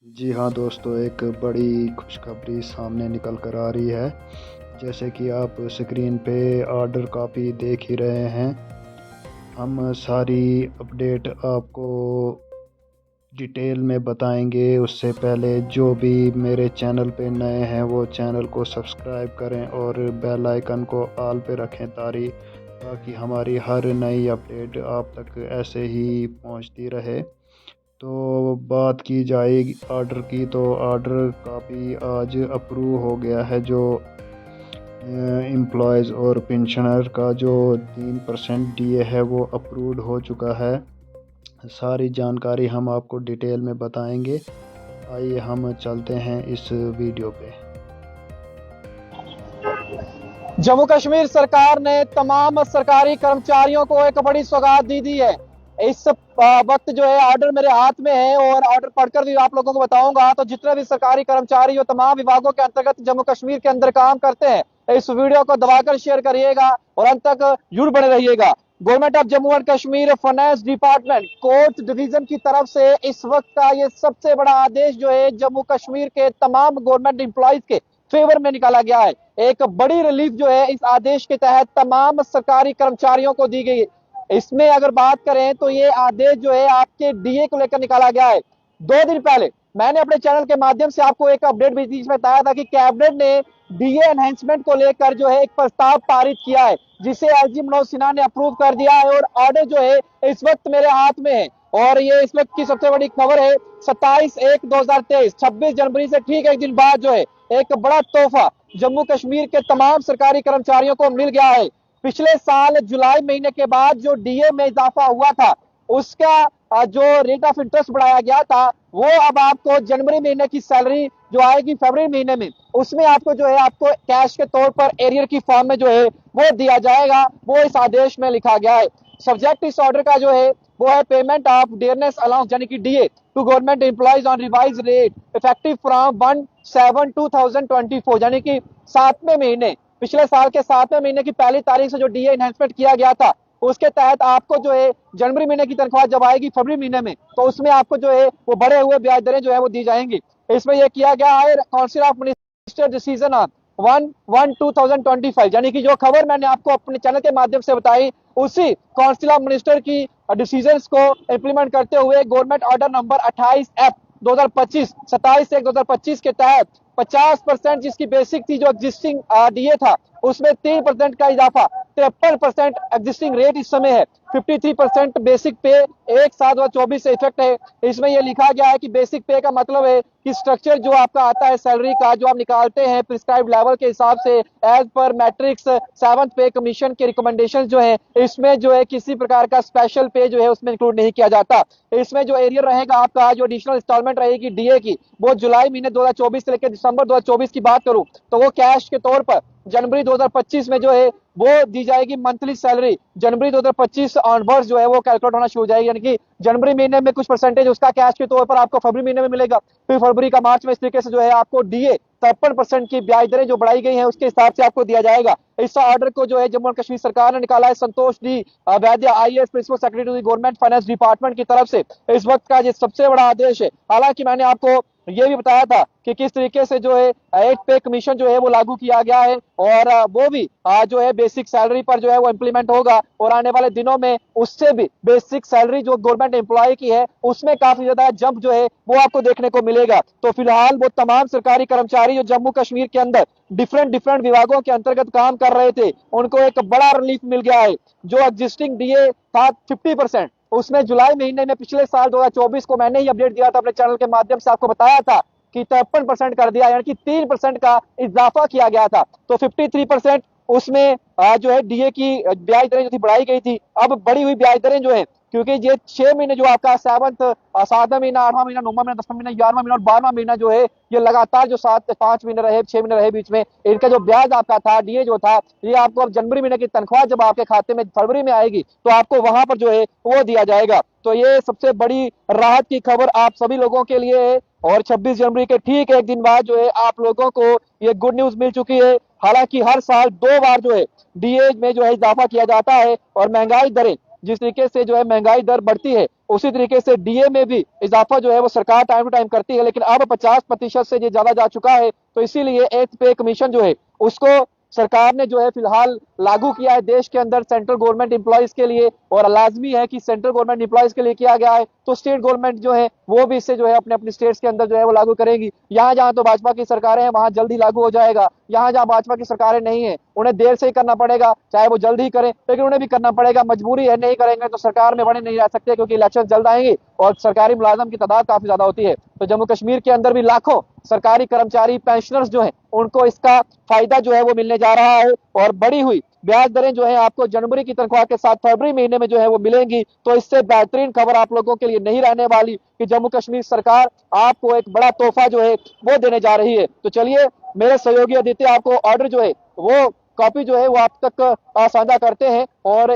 जी हाँ दोस्तों, एक बड़ी खुशखबरी सामने निकल कर आ रही है। जैसे कि आप स्क्रीन पे ऑर्डर कॉपी देख ही रहे हैं। हम सारी अपडेट आपको डिटेल में बताएंगे। उससे पहले जो भी मेरे चैनल पे नए हैं वो चैनल को सब्सक्राइब करें और बेल आइकन को ऑल पे रखें ताकि हमारी हर नई अपडेट आप तक ऐसे ही पहुंचती रहे। तो बात की जाएगी ऑर्डर की, तो ऑर्डर काफ़ी आज अप्रूव हो गया है। जो एम्प्लॉयज़ और पेंशनर का जो 3% डीए है वो अप्रूव्ड हो चुका है। सारी जानकारी हम आपको डिटेल में बताएंगे। आइए हम चलते हैं इस वीडियो पे। जम्मू कश्मीर सरकार ने तमाम सरकारी कर्मचारियों को एक बड़ी सौगात दी है। इस वक्त जो है ऑर्डर मेरे हाथ में है और ऑर्डर पढ़कर भी आप लोगों को बताऊंगा। तो जितने भी सरकारी कर्मचारी जो तमाम विभागों के अंतर्गत जम्मू कश्मीर के अंदर काम करते हैं, इस वीडियो को दबाकर शेयर करिएगा और अंत तक जुड़ बने रहिएगा। Government of Jammu and Kashmir finance department court division की तरफ से इस वक्त का ये सबसे बड़ा आदेश जो है जम्मू कश्मीर के तमाम गवर्नमेंट एम्प्लॉइज के फेवर में निकाला गया है। एक बड़ी रिलीफ जो है इस आदेश के तहत तमाम सरकारी कर्मचारियों को दी गई है। इसमें अगर बात करें तो ये आदेश जो है आपके डीए को लेकर निकाला गया है। 2 दिन पहले मैंने अपने चैनल के माध्यम से आपको एक अपडेट भी दी, जिसमें बताया था कि कैबिनेट ने डीए एनहेंसमेंट को लेकर जो है एक प्रस्ताव पारित किया है, जिसे एलजी मनोज सिन्हा ने अप्रूव कर दिया है और ऑर्डर जो है इस वक्त मेरे हाथ में है। और ये इस वक्त की सबसे बड़ी खबर है। 27/1/2023 26 जनवरी से ठीक एक दिन बाद जो है एक बड़ा तोहफा जम्मू कश्मीर के तमाम सरकारी कर्मचारियों को मिल गया है। पिछले साल जुलाई महीने के बाद जो डीए में इजाफा हुआ था, उसका जो रेट ऑफ इंटरेस्ट बढ़ाया गया था, वो अब आपको जनवरी महीने की सैलरी जो आएगी फरवरी महीने में, उसमें आपको जो है आपको कैश के तौर पर एरियर की फॉर्म में जो है वो दिया जाएगा। वो इस आदेश में लिखा गया है। सब्जेक्ट इस ऑर्डर का जो है वो है पेमेंट ऑफ डियरनेस अलाउंस यानी कि DA to government employees on revise rate effective from 1/7/2024 यानी कि 7वें महीने, पिछले साल के 7वें महीने की पहली तारीख से जो डीए एनहेंसमेंट किया गया था, उसके तहत आपको जो है जनवरी महीने की तनख्वाह जब आएगी फरवरी महीने में, तो उसमें आपको जो है वो बढ़े हुए ब्याज दरें जो है वो दी जाएंगी। इसमें यह किया गया है council of minister decision on 1/1/2025 यानी कि जो खबर मैंने आपको अपने चैनल के माध्यम से बताई, उसी काउंसिल ऑफ मिनिस्टर की डिसीजंस को इंप्लीमेंट करते हुए गवर्नमेंट ऑर्डर नंबर 28F 2025 27/1/2025 के तहत 50% जिसकी बेसिक थी, जो एग्जिस्टिंग डीए था, उसमें 3% का इजाफा, 53% एग्जिस्टिंग रेट इस समय है, 53% बेसिक पे 1/7/24 से इफेक्ट है। इसमें यह लिखा गया है कि बेसिक पे का मतलब है कि स्ट्रक्चर जो आपका आता है सैलरी का, जो आप निकालते हैं प्रिस्क्राइब लेवल के हिसाब से एज पर मैट्रिक्स 7th पे कमीशन के रिकमेंडेशन जो है, इसमें जो है किसी प्रकार का स्पेशल पे जो है उसमें इंक्लूड नहीं किया जाता। इसमें जो एरियर रहेगा आपका, जो एडिशनल इंस्टॉलमेंट रहेगी डीए की, वो जुलाई महीने 2024 से लेकर दिसंबर 2024 की बात करूं तो वो कैश के तौर पर जनवरी 2025 में जो है वो दी जाएगी। मंथली सैलरी जनवरी 2025 ऑनवर्ड्स जो है वो कैलकुलेट होना शुरू हो जाएगी, यानी कि जनवरी महीने में कुछ परसेंटेज उसका कैश के तौर पर आपको फरवरी महीने में मिलेगा, फिर फरवरी का मार्च में। इस तरीके से जो है आपको डीए 53% की ब्याज दरें जो बढ़ाई गई हैं उसके हिसाब से आपको दिया जाएगा। इस ऑर्डर को जो है जम्मू एंड कश्मीर सरकार ने निकाला है Santosh D Vaidya IAS principal secretary government finance department की तरफ से। इस वक्त का ये सबसे बड़ा आदेश है। हालांकि मैंने आपको ये भी बताया था कि किस तरीके से जो है 8 पे कमीशन जो है वो लागू किया गया है और वो भी जो है बेसिक सैलरी पर जो है वो इंप्लीमेंट होगा और आने वाले दिनों में उससे भी बेसिक सैलरी जो गवर्नमेंट एम्प्लॉय की है उसमें काफी ज्यादा जंप जो है वो आपको देखने को मिलेगा। तो फिलहाल वो तमाम सरकारी कर्मचारी जो जम्मू कश्मीर के अंदर डिफरेंट विभागों के अंतर्गत काम कर रहे थे, उनको एक बड़ा रिलीफ मिल गया है। जो एग्जिस्टिंग डीए था 50%, उसमें जुलाई महीने में पिछले साल 2024 को मैंने ही अपडेट दिया था अपने चैनल के माध्यम से, आपको बताया था कि 53% कर दिया, यानी कि 3% का इजाफा किया गया था। तो 53% उसमें जो है डीए की ब्याज दरें जो थी बढ़ाई गई थी। अब बढ़ी हुई ब्याज दरें जो है, क्योंकि ये 6 महीने जो आपका 7वां महीना, 8वां महीना, 9वां महीना, 10वां महीना, 11वां महीना और 12वां महीना जो है, ये लगातार जो 5 महीने रहे, 6 महीने रहे बीच में, इनका जो ब्याज आपका था डीए जो था, ये आपको अब जनवरी महीने की तनख्वाह जब आपके खाते में फरवरी में आएगी तो आपको वहां पर जो है वो दिया जाएगा। तो ये सबसे बड़ी राहत की खबर आप सभी लोगों के लिए है। और 26 जनवरी के ठीक एक दिन बाद जो है आप लोगों को ये गुड न्यूज मिल चुकी है। हालांकि हर साल 2 बार जो है डीए में जो है इजाफा किया जाता है और महंगाई दरें जिस तरीके से जो है महंगाई दर बढ़ती है, उसी तरीके से डीए में भी इजाफा जो है वो सरकार टाइम टू टाइम करती है, लेकिन अब 50% से ये ज्यादा जा चुका है। तो इसीलिए 8th पे कमीशन जो है उसको सरकार ने जो है फिलहाल लागू किया है देश के अंदर सेंट्रल गवर्नमेंट एम्प्लॉइज के लिए, और लाजमी है कि सेंट्रल गवर्नमेंट एम्प्लॉइज के लिए किया गया है, तो स्टेट गवर्नमेंट जो है वो भी इससे जो है अपने अपने स्टेट्स के अंदर जो है वो लागू करेंगी। यहाँ जहाँ तो भाजपा की सरकारें हैं वहां जल्दी लागू हो जाएगा, यहाँ जहाँ भाजपा की सरकारें नहीं है उन्हें देर से ही करना पड़ेगा, चाहे वो जल्द ही करें, लेकिन उन्हें भी करना पड़ेगा, मजबूरी है, नहीं करेंगे तो सरकार में बने नहीं रह सकते, क्योंकि इलेक्शन जल्द आएंगे और सरकारी मुलाजम की तादाद काफी ज्यादा होती है। तो जम्मू कश्मीर के अंदर भी लाखों सरकारी कर्मचारी पेंशनर्स जो हैं उनको इसका फायदा जो है वो मिलने जा रहा है, और बढ़ी हुई ब्याज दरें जो है आपको जनवरी की तनख्वाह के साथ फरवरी महीने में जो है वो मिलेंगी। तो इससे बेहतरीन खबर आप लोगों के लिए नहीं रहने वाली कि जम्मू कश्मीर सरकार आपको एक बड़ा तोहफा जो है वो देने जा रही है। तो चलिए, मेरे सहयोगी आदित्य आपको ऑर्डर जो है वो कॉपी जो है वो आप तक साझा करते हैं, और